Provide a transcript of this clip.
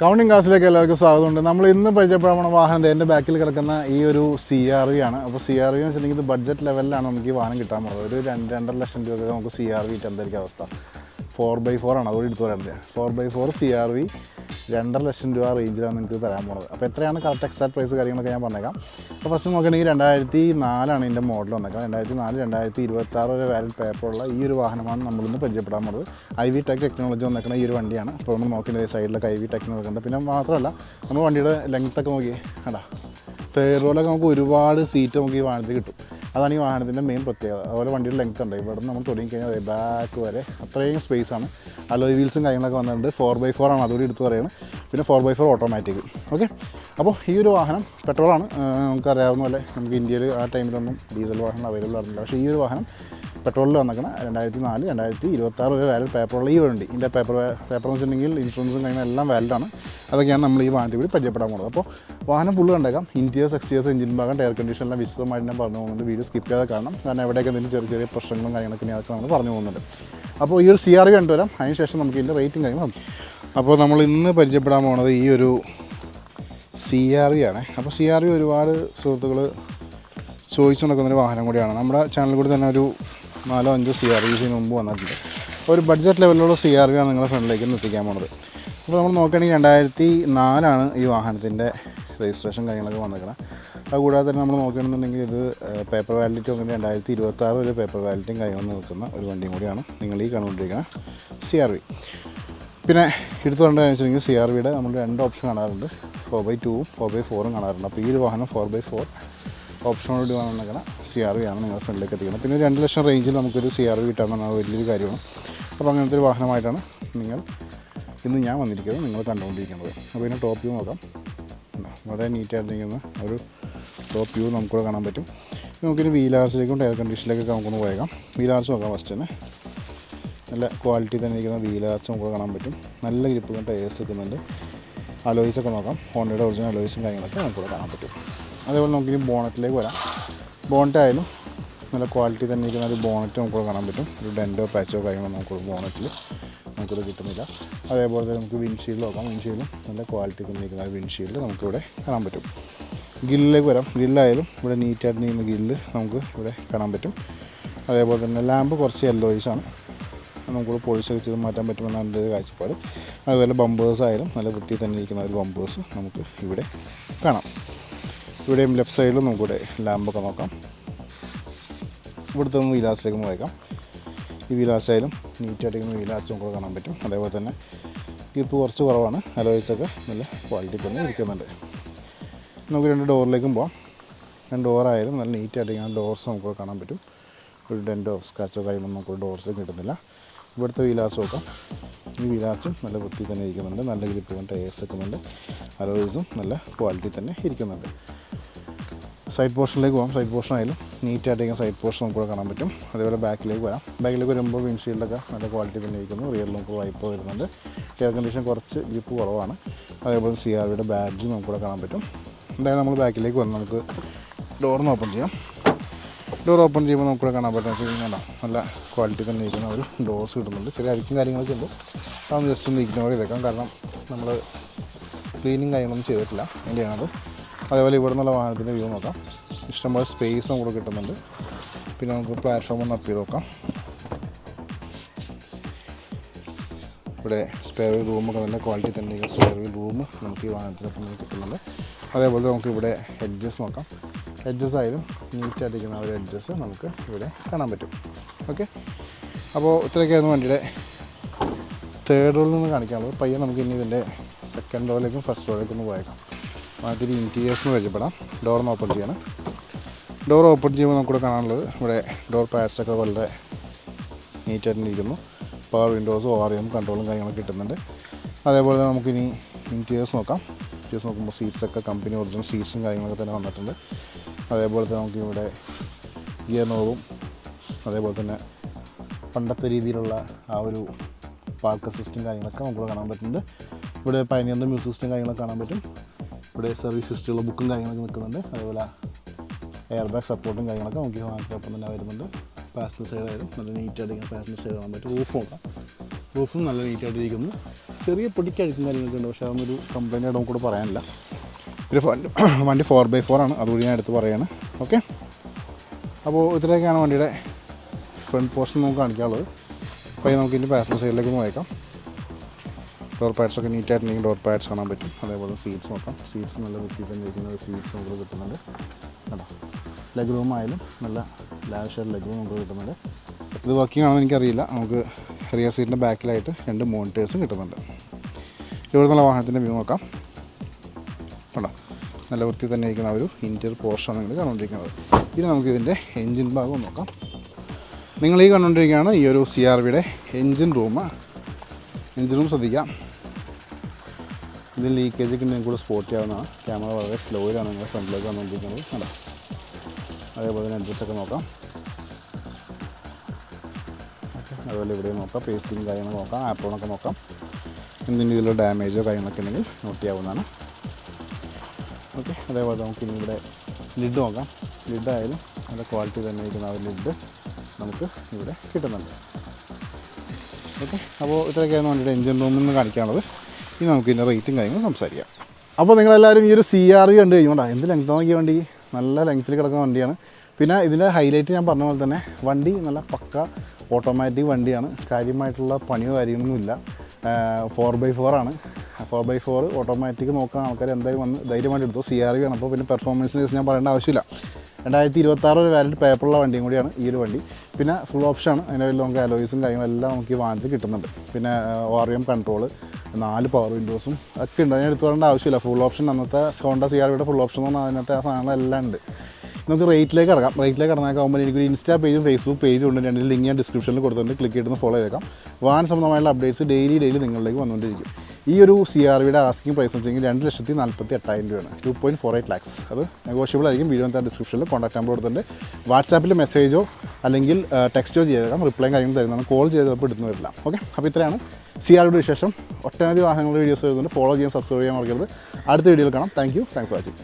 Counting ക്ലാസ്സിലേക്ക് എല്ലാവർക്കും സ്വാഗതമുണ്ട്. നമ്മൾ ഇന്ന് പരിചയപ്പെടാൻ വാഹനം എൻ്റെ ബാക്കിൽ കിടക്കുന്ന ഈ ഒരു CR-V ആണ്. അപ്പോൾ CR-V എന്ന് വെച്ചിട്ടുണ്ടെങ്കിൽ ഇത് ബഡ്ജറ്റ് ലെവലിലാണ് നമുക്ക് ഈ വാഹനം കിട്ടാൻ പോകുന്നത്. ഒരു 2-2.5 ലക്ഷം രൂപയൊക്കെ നമുക്ക് CR-V എന്തായിരിക്കും അവസ്ഥ. 4x4 ആണ്, അതുകൂടി എടുത്ത് പറയുന്നത്. 4x4 CR-V 2.5 ലക്ഷം രൂപ റേഞ്ചിലാണ് നിങ്ങൾക്ക് തരാൻ പോകുന്നത്. അപ്പോൾ എത്രയാണ് കറക്റ്റ് എക്സാക്ട് പ്രൈസ് കാര്യങ്ങളൊക്കെ ഞാൻ പറഞ്ഞേക്കാം. അപ്പോൾ ഫസ്റ്റ് നോക്കുകയാണെങ്കിൽ 2004 ഇതിൻ്റെ മോഡൽ വന്നേക്കാം. 2004-2026 വരെ വാലിഡ് പേപ്പറുള്ള ഈ ഒരു വാഹനമാണ് നമ്മളിന്ന് പരിചയപ്പെടാൻ പോകുന്നത്. IV ടെക് ടെക്നോളജി വന്നേക്കുന്ന ഈ ഒരു വണ്ടിയാണ്. അപ്പോൾ നമ്മൾ നോക്കേണ്ടത് സൈഡിലൊക്കെ IV ടെക്നോളജി ഉണ്ട്. പിന്നെ മാത്രമല്ല നമ്മൾ വണ്ടിയുടെ ലെങ്ത്തൊക്കെ നോക്കി കണ്ടാ, തേർഡ് റോയിലൊക്കെ നമുക്ക് ഒരുപാട് സീറ്റ് നമുക്ക് ഈ വാഹനത്തിൽ കിട്ടും. അതാണ് ഈ വാഹനത്തിൻ്റെ മെയിൻ പ്രത്യേകത. അതുപോലെ വണ്ടിയുടെ ലെങ്ത് ഉണ്ട്. ഇവിടെ നമ്മൾ തുടങ്ങിക്കഴിഞ്ഞാൽ ബാക്ക് വരെ അത്രയും സ്പേസാണ്. അലോയ് വീൽസും കാര്യങ്ങളൊക്കെ വന്നിട്ടുണ്ട്. 4x4 ആണ്, അതുകൂടി എടുത്ത് പറയുന്നത്. പിന്നെ 4x4 ഓട്ടോമാറ്റിക്. ഓക്കെ, അപ്പോൾ ഈ ഒരു വാഹനം പെട്രോളാണ്. നമുക്കറിയാവുന്ന പോലെ നമുക്ക് ഇന്ത്യയിൽ ആ ടൈമിലൊന്നും ഡീസൽ വാഹനം അവൈലബിൾ ആയിരുന്നില്ല. പക്ഷേ ഈ ഒരു വാഹനം പെട്രോളിൽ വന്നിരിക്കണം. 2004-2026 വരെ വാലിഡ് പേപ്പറുള്ള ഈ വണ്ടി. ഇതിൻ്റെ പേപ്പർ എന്ന് വെച്ചിട്ടുണ്ടെങ്കിൽ ഇൻഷുറൻസും കാര്യങ്ങളും എല്ലാം വാലിഡാണ്. അതൊക്കെയാണ് നമ്മൾ ഈ വാഹനത്തിൽ കൂടി പരിചയപ്പെടാൻ പോകുന്നത്. അപ്പോൾ വാഹനം ഫുള്ള് കണ്ടേക്കാം. ഇന്റീരിയർ, എക്സ്റ്റീരിയർ, എഞ്ചിൻ ഭാഗം, ടയർ കണ്ടീഷൻ എല്ലാം വിശദമായിട്ട് ഞാൻ പറഞ്ഞു പോകുന്നുണ്ട്. വീഡിയോ സ്കിപ്പ് ചെയ്യാതെ കാണണം. കാരണം എവിടെയൊക്കെ എന്തെങ്കിലും ചെറിയ പ്രശ്നങ്ങളും കാര്യങ്ങളൊക്കെ അതൊക്കെ നമ്മൾ പറഞ്ഞു പോകുന്നുണ്ട്. അപ്പോൾ ഈ ഒരു CR-V കണ്ടുവരാം. അതിനുശേഷം നമുക്ക് ഇതിൻ്റെ റേറ്റും കാര്യങ്ങളും. അപ്പോൾ നമ്മൾ ഇന്ന് പരിചയപ്പെടാൻ പോകുന്നത് ഈ ഒരു CR-V ആണ്. അപ്പോൾ CR-V ഒരുപാട് സുഹൃത്തുക്കൾ ചോദിച്ചു നടക്കുന്നൊരു വാഹനം കൂടിയാണ്. നമ്മുടെ ചാനലിൽ കൂടി തന്നെ ഒരു 4-5 CR-Vs മുമ്പ് വന്നിട്ടുണ്ട്. ഒരു ബഡ്ജറ്റ് ലെവലിലുള്ള CR-V ആണ് നിങ്ങളുടെ ഫ്രണ്ടിലേക്ക് എത്തിക്കാൻ പോകുന്നത്. അപ്പോൾ നമ്മൾ നോക്കുകയാണെങ്കിൽ 2004 ഈ വാഹനത്തിൻ്റെ രജിസ്ട്രേഷൻ കാര്യങ്ങളൊക്കെ വന്നിരിക്കണം. അതുകൂടാതെ തന്നെ നമ്മൾ നോക്കുകയാണെന്നുണ്ടെങ്കിൽ ഇത് പേപ്പർ വാലിഡിറ്റി നോക്കുകയാണെങ്കിൽ 2026 ഒരു പേപ്പർ വാലിഡിറ്റിയും കാര്യങ്ങളും നിൽക്കുന്ന ഒരു വണ്ടിയും കൂടിയാണ് നിങ്ങൾ ഈ കണ്ടുകൊണ്ടിരിക്കുന്ന CR-V. പിന്നെ എടുത്തു കൊണ്ടെന്ന് വെച്ചിട്ടുണ്ടെങ്കിൽ CR-Vയുടെ നമ്മൾ 2 ഓപ്ഷൻ കാണാറുണ്ട്. 4x2-ഉം 4x4-ഉം കാണാറുണ്ട്. അപ്പോൾ ഈ ഒരു വാഹനം 4x4 ഓപ്ഷനോട് വന്നിരിക്കുന്ന CR-V ആണ് നിങ്ങളുടെ ഫ്രണ്ടിലേക്ക് എത്തിക്കുന്നത്. പിന്നെ 2 ലക്ഷം റേഞ്ചിൽ നമുക്കൊരു CR-V കിട്ടാമെന്നാണ് വലിയൊരു കാര്യമാണ്. അപ്പോൾ അങ്ങനത്തെ ഒരു വാഹനമായിട്ടാണ് ഇന്ന് ഞാൻ വന്നിരിക്കുന്നത്, നിങ്ങൾ കണ്ടുകൊണ്ടിരിക്കുന്നത്. അപ്പോൾ ഇതിന് ടോപ്പ് വ്യൂ നോക്കാം. വളരെ നീറ്റായിട്ടിരിക്കുന്ന ഒരു ടോപ്പ് വ്യൂ നമുക്കിവിടെ കാണാൻ പറ്റും. നമുക്കിനി വീലാർസിലേക്കും ടയർ കണ്ടീഷനിലേക്കൊക്കെ നമുക്കൊന്ന് പോയേക്കാം. വീലാർസ് നോക്കാം. ഫസ്റ്റ് തന്നെ നല്ല ക്വാളിറ്റി തന്നെ ഇരിക്കുന്ന വീലാർസ് നമുക്ക് കാണാൻ പറ്റും. നല്ല ഗ്രിപ്പ് ടയേഴ്സ് വെക്കുന്നുണ്ട്. അലോയ്സൊക്കെ നോക്കാം. ഹോണ്ടയുടെ ഒറിജിനൽ അലോയ്സും കാര്യങ്ങളൊക്കെ നമുക്കിവിടെ കാണാൻ പറ്റും. അതേപോലെ നമുക്കിനി ബോണറ്റിലേക്ക് വരാം. ബോണറ്റ് ആയാലും നല്ല ക്വാളിറ്റി തന്നെ ഇരിക്കുന്ന ഒരു ബോണറ്റ് നമുക്ക് കാണാൻ പറ്റും. ഒരു ഡെൻറ്റോ പാച്ചോ കാര്യങ്ങളോ നമുക്ക് ബോണറ്റിൽ നമുക്കിത് കിട്ടുന്നില്ല. അതേപോലെ തന്നെ നമുക്ക് വിൻഷീൽഡ് നോക്കാം. വിൻഷീൽഡും നല്ല ക്വാളിറ്റി തന്നെ ഇരിക്കുന്ന ഒരു വിൻഷീൽഡ് നമുക്കിവിടെ കാണാൻ പറ്റും. ഗില്ലിലേക്ക് വരാം. ഗില്ലായാലും ഇവിടെ നീറ്റായിട്ട് നീങ്ങുന്ന ഗില്ല് നമുക്ക് ഇവിടെ കാണാൻ പറ്റും. അതേപോലെ തന്നെ ലാമ്പ് കുറച്ച് യെല്ലോയിഷാണ്, നമുക്കിവിടെ പോളിഷൊക്കെ ചെയ്ത് മാറ്റാൻ പറ്റുമെന്നാണ് എൻ്റെ ഒരു കാഴ്ചപ്പാട്. അതുപോലെ ബമ്പേഴ്സ് ആയാലും നല്ല വൃത്തി തന്നെ ഇരിക്കുന്ന ഒരു ബമ്പേഴ്സ് നമുക്ക് ഇവിടെ കാണാം. ഇവിടെയും ലെഫ്റ്റ് സൈഡിലും നമുക്കിവിടെ ലാമ്പൊക്കെ നോക്കാം. ഇവിടുത്തെ വീലാസിലേക്ക് പോയേക്കാം. ഈ വീലാസായാലും നീറ്റായിട്ടിരിക്കുന്ന വീലാസ് നമുക്ക് കാണാൻ പറ്റും. അതേപോലെ തന്നെ ഗ്രിപ്പ് കുറച്ച് കുറവാണ്. അലോയ്സൊക്കെ നല്ല ക്വാളിറ്റി തന്നെ ഇരിക്കുന്നുണ്ട്. നമുക്ക് 2 ഡോറിലേക്കും പോകാം. 2 ഡോറായാലും നല്ല നീറ്റായിട്ടിരിക്കുന്ന ഡോർസ് നമുക്ക് കാണാൻ പറ്റും. ഒരു ഡെൻറ്റോ സ്ക്രാച്ചോ കാര്യങ്ങളൊന്നും നമുക്ക് ഡോർസ് കിട്ടുന്നില്ല. ഇവിടുത്തെ വീലാർസ് നോക്കാം. ഈ വീലാർസും നല്ല വൃത്തി തന്നെ ഇരിക്കുന്നുണ്ട്. നല്ല ഗ്രിപ്പ് ടയേഴ്സ് വെക്കുന്നുണ്ട്. അലോയ്സും നല്ല ക്വാളിറ്റി തന്നെ ഇരിക്കുന്നുണ്ട്. സൈഡ് പോർഷനിലേക്ക് പോകാം. സൈഡ് പോർഷൻ ആയാലും നീറ്റായിട്ടിരിക്കുന്ന സൈഡ് പോർഷൻ നമുക്ക് കാണാൻ പറ്റും. അതേപോലെ ബാക്കിലേക്ക് വരാം. ബാക്കിലേക്ക് വരുമ്പോൾ വിൻഷീൽഡൊക്കെ നല്ല ക്വാളിറ്റി തന്നെ ഇരിക്കുന്നു. റിയറിൽ നമുക്ക് വൈപ്പ് വരുന്നുണ്ട്. എയർ കണ്ടീഷൻ കുറച്ച് ഗ്രിപ്പ് കുറവാണ്. അതേപോലെ CR-Vയുടെ ബാഡ്ജും നമുക്കിവിടെ കാണാൻ പറ്റും. എന്തായാലും നമ്മൾ ബാക്കിലേക്ക് വന്ന് നമുക്ക് ഡോറിന് ഓപ്പൺ ചെയ്യാം. ഡോർ ഓപ്പൺ ചെയ്യുമ്പോൾ നമുക്കിവിടെ കാണാൻ പറ്റുന്ന നല്ല ക്വാളിറ്റി തന്നെ ഇരിക്കുന്ന ഒരു ഡോർസ് കിട്ടുന്നുണ്ട്. ചെറിയ അഴുക്കും കാര്യങ്ങളൊക്കെ ഉണ്ട്. അതൊന്ന് ജസ്റ്റ് ഒന്ന് ഇഗ്നോർ ചെയ്തേക്കാം. കാരണം നമ്മൾ ക്ലീനിങ് കാര്യങ്ങളൊന്നും ചെയ്തിട്ടില്ല, വേണ്ടിയാണത്. അതേപോലെ ഇവിടെ നിന്നുള്ള വാഹനത്തിൻ്റെ വ്യൂ നോക്കാം. ഇഷ്ടംപോലെ സ്പേസ് നമുക്ക് കിട്ടുന്നുണ്ട്. പിന്നെ നമുക്ക് പ്ലാറ്റ്ഫോം ഒന്ന് അപ്പ് ചെയ്ത് നോക്കാം. ഇവിടെ സ്പെയർ വീൽ റൂമൊക്കെ നല്ല ക്വാളിറ്റി തന്നെ സ്പെയർ വീൽ റൂം നമുക്ക് ഈ വാഹനത്തിനൊപ്പം കിട്ടുന്നുണ്ട്. അതേപോലെ നമുക്ക് ഇവിടെ എഡ്ജസ് നോക്കാം. എഡ്ജസ് ആയാലും നീറ്റായിട്ടിരിക്കുന്ന ഒരു എഡ്ജസ് നമുക്ക് ഇവിടെ കാണാൻ പറ്റും. ഓക്കെ, അപ്പോൾ ഇത്രയൊക്കെയായിരുന്നു വണ്ടിയുടെ തേർഡ് റോയിൽ നിന്ന് കാണിക്കാനുള്ളത്. പയ്യെ നമുക്ക് ഇനി ഇതിൻ്റെ സെക്കൻഡ് റോയിലേക്കും ഫസ്റ്റ് റോയിലേക്കും ഒന്ന് പോയേക്കാം. അതിൽ ഇൻറ്റീരിയേഴ്സിന് പരിചയപ്പെടാം. ഡോറിന് ഓപ്പൺ ചെയ്യണം. ഡോർ ഓപ്പൺ ചെയ്യുമ്പോൾ നമുക്കിവിടെ കാണാനുള്ളത് ഇവിടെ ഡോർ പാഡ്സൊക്കെ വളരെ നീറ്റായിട്ടിരിക്കുന്നു. പവർ വിൻഡോസും ORM കൺട്രോളും കാര്യങ്ങളൊക്കെ കിട്ടുന്നുണ്ട്. അതേപോലെ നമുക്കിനി ഇൻറ്റീരിയേഴ്സ് നോക്കാം. ഇൻറ്റീരിയേഴ്സ് നോക്കുമ്പോൾ സീറ്റ്സൊക്കെ കമ്പനി ഒറിജിനൽ സീറ്റ്സും കാര്യങ്ങളൊക്കെ തന്നെ വന്നിട്ടുണ്ട്. അതേപോലെ തന്നെ നമുക്കിവിടെ ഗിയർ നോബും അതേപോലെ തന്നെ പണ്ടത്തെ രീതിയിലുള്ള ആ ഒരു പാർക്ക് അസിസ്റ്റും കാര്യങ്ങളൊക്കെ നമുക്കിവിടെ കാണാൻ പറ്റുന്നുണ്ട്. ഇവിടെ പയനിയറിൻ്റെ മ്യൂസിക് സിസ്റ്റം കാര്യങ്ങളൊക്കെ കാണാൻ പറ്റും. ഇവിടെ സർവീസ് ഹിസ്റ്ററിയുള്ള ബുക്കും കാര്യങ്ങളൊക്കെ നിൽക്കുന്നുണ്ട്. അതേപോലെ എയർ ബാഗ് സപ്പോർട്ടും കാര്യങ്ങളൊക്കെ നമുക്ക് വാങ്ങിക്കൊപ്പം തന്നെ വരുന്നുണ്ട്. പാസഞ്ചർ സൈഡായാലും നല്ല നീറ്റായിട്ടിരിക്കുന്ന പാസഞ്ചർ സൈഡ് കാണാൻ പറ്റും. റൂഫ് നോക്കാം. റൂഫും നല്ല നീറ്റായിട്ടിരിക്കുന്നു. ചെറിയ പൊടിക്കഴുക്കും കാര്യങ്ങളൊക്കെ ഉണ്ട്, പക്ഷേ അതൊന്നൊരു കംപ്ലൈൻറ്റ് ആയിട്ട് നമുക്കൂടെ പറയാനില്ല. ഒരു വണ്ടി 4x4 ആണ്, അതുകൂടി ഞാൻ എടുത്ത് പറയുകയാണ്. ഓക്കെ, അപ്പോൾ ഇത്രയൊക്കെയാണ് വണ്ടിയുടെ ഫ്രണ്ട് പോർഷൻ നമുക്ക് കാണിക്കാനുള്ളത്. അപ്പോൾ നമുക്ക് ഇനി പാസഞ്ചർ സൈഡിലേക്ക് നോക്കാം. ഡോർ പാഡ്സൊക്കെ നീറ്റായിട്ടുണ്ടെങ്കിൽ ഡോർ പാഡ്സ് കാണാൻ പറ്റും. അതേപോലെ സീറ്റ്സ് നോക്കാം. സീറ്റ്സ് നല്ല വൃത്തിയിൽ തന്നെ ഇരിക്കുന്ന സീറ്റ്സ് നമുക്ക് കിട്ടുന്നുണ്ട്. കേട്ടോ, ലെഗ് റൂം ആയാലും നല്ല ലാവിഷായിട്ട് ലെഗ് റൂം നമുക്ക് കിട്ടുന്നുണ്ട്. ഇത് വർക്കിംഗ് ആണെന്ന് എനിക്കറിയില്ല. നമുക്ക് റിയർ സീറ്റിൻ്റെ ബാക്കിലായിട്ട് 2 മോണിറ്റേഴ്സും കിട്ടുന്നുണ്ട്. ഇവിടെ നല്ല വാഹനത്തിൻ്റെ വ്യൂ നോക്കാം. കണ്ടോ, നല്ല വൃത്തി തന്നെ ഇരിക്കുന്ന ഒരു ഇൻറ്റീരിയർ പോർഷനാണ് നിങ്ങൾ കണ്ടുകൊണ്ടിരിക്കുന്നത്. ഇനി നമുക്ക് ഇതിൻ്റെ എൻജിൻ ഭാഗം നോക്കാം. നിങ്ങൾ ഈ കണ്ടുകൊണ്ടിരിക്കുകയാണ് ഈ ഒരു CR-Vയുടെ എൻജിൻ റൂം. എൻജിൻ റൂം ശ്രദ്ധിക്കാം. ഇതിൽ ലീക്കേജൊക്കെ നിങ്ങൾക്ക് കൂടെ സ്പോട്ട് ചെയ്യാവുന്നതാണ്. ക്യാമറ വളരെ സ്ലോയിലാണ് നിങ്ങൾ ഫ്രണ്ടിലേക്ക് വന്നുകൊണ്ടിരിക്കുന്നത്. കണ്ടോ, അതേപോലെ തന്നെ അഡ്രസ്സൊക്കെ നോക്കാം. ഓക്കെ, അതുപോലെ ഇവിടെ നോക്കാം. പേസ്റ്റിങ് കാര്യങ്ങൾ നോക്കാം. ആപ്രോണൊക്കെ നോക്കാം. എന്തെങ്കിലും ഇതിലുള്ള ഡാമേജോ കാര്യങ്ങളൊക്കെ ഉണ്ടെങ്കിൽ നോട്ട് ചെയ്യാവുന്നതാണ്. ഓക്കെ, അതേപോലെ നമുക്ക് ഇനി ഇവിടെ ലിഡ് നോക്കാം. ലിഡായാലും നല്ല ക്വാളിറ്റി തന്നെ ഇരിക്കുന്ന ആ ഒരു ലിഡ് നമുക്ക് ഇവിടെ കിട്ടുന്നുണ്ട്. ഓക്കെ, അപ്പോൾ ഇത്രയൊക്കെയാണ് വണ്ടിയുടെ എൻജിൻ റൂമിൽ നിന്ന് കാണിക്കാനുള്ളത്. ഇനി നമുക്ക് ഇതിൻ്റെ റേറ്റും കാര്യങ്ങളും സംസാരിക്കാം. അപ്പോൾ നിങ്ങളെല്ലാവരും ഈ ഒരു CR-V കണ്ടു കഴിയുമ്പോൾ എന്ത് ലെങ്ത് നോക്കിയ വണ്ടി, നല്ല ലെങ്ത്തിൽ കിടക്കുന്ന വണ്ടിയാണ്. പിന്നെ ഇതിൻ്റെ ഹൈലൈറ്റ് ഞാൻ പറഞ്ഞ പോലെ തന്നെ വണ്ടി നല്ല പക്ക ഓട്ടോമാറ്റിക് വണ്ടിയാണ്. കാര്യമായിട്ടുള്ള പണിയോ കാര്യങ്ങളൊന്നുമില്ല. 4x4 ആണ്. 4x4 ഓട്ടോമാറ്റിക് നോക്കുന്ന ആൾക്കാർ എന്തായാലും വന്ന് ധൈര്യമായിട്ട് എടുത്തു. CR-V ആണ്. അപ്പോൾ പിന്നെ പെർഫോമൻസിനെ കുറിച്ച് ഞാൻ പറയേണ്ട ആവശ്യമില്ല. 2026 ഒരു വാലിഡ് പേപ്പറുള്ള വണ്ടിയും കൂടിയാണ് ഈ ഒരു വണ്ടി. പിന്നെ ഫുൾ ഓപ്ഷനാണ്. അതിൻ്റെ പേരിൽ നമുക്ക് അലോയ്സും കാര്യങ്ങളെല്ലാം നമുക്ക് ഈ വാഹനത്തിൽ കിട്ടുന്നുണ്ട്. പിന്നെ ORM കൺട്രോൾ, 4 പവർ വിൻഡോസും ഒക്കെ ഉണ്ട്. ഞാൻ എടുത്തു പറയേണ്ട ആവശ്യമില്ല. ഫുൾ ഓപ്ഷൻ അന്നത്തെ ഹോണ്ട CR-Vയുടെ ഫുൾ ഓപ്ഷൻ എന്ന് പറഞ്ഞാൽ അതിനകത്തെ ആ സാധനങ്ങളെല്ലാം ഉണ്ട്. നമുക്ക് റേറ്റിലേക്ക് ഇറങ്ങാം. റേറ്റിലേക്ക് ഇറങ്ങാനാകുമ്പോൾ എനിക്കൊരു ഇൻസ്റ്റാ പേജും ഫേസ്ബുക്ക് പേജും ഉണ്ട്. രണ്ടിൽ ലിങ്ക് ഞാൻ ഡിസ്ക്രിപ്ഷനിൽ കൊടുത്തിട്ടുണ്ട്. ക്ലിക്ക് ചെയ്തിട്ട് ഫോളോ ചെയ്തേക്കാം. വാഹന സംബന്ധമായുള്ള അപ്ഡേറ്റ്സ് ഡെയിലി നിങ്ങളിലേക്ക് വന്നുകൊണ്ടിരിക്കും. ഈ ഒരു CR-Vയുടെ ആസ്കിംഗ് പ്രൈസ് എന്ന് വെച്ചെങ്കിൽ 2,48,000 രൂപയാണ്. 2.48 lakhs. അത് നെഗോഷ്യബിൾ ആയിരിക്കും. വീഡിയോ ഡിസ്ക്രിപ്ഷനിൽ കോൺടാക്ട് നമ്പർ കൊടുത്തിട്ടുണ്ട്. വാട്സാപ്പിൽ മെസ്സേജോ അല്ലെങ്കിൽ ടെക്സ്റ്റോ ചെയ്തേക്കാം. റിപ്ലൈയും കാര്യങ്ങളും തരുന്നതാണ്. കോൾ ചെയ്തപ്പോൾ എടുത്തു വരില്ല. ഓക്കെ, അപ്പോൾ ഇത്രയാണ് CR-Vയുടെ വിശേഷം. ഒട്ടനവധി വാഹനങ്ങളുടെ വീഡിയോസ് വരുന്നുണ്ട്. ഫോളോ ചെയ്യാൻ, സബ്സ്ക്രൈബ് ചെയ്യാൻ മറക്കരുത്. അടുത്ത വീഡിയോയിൽ കാണാം. Thanks for watching.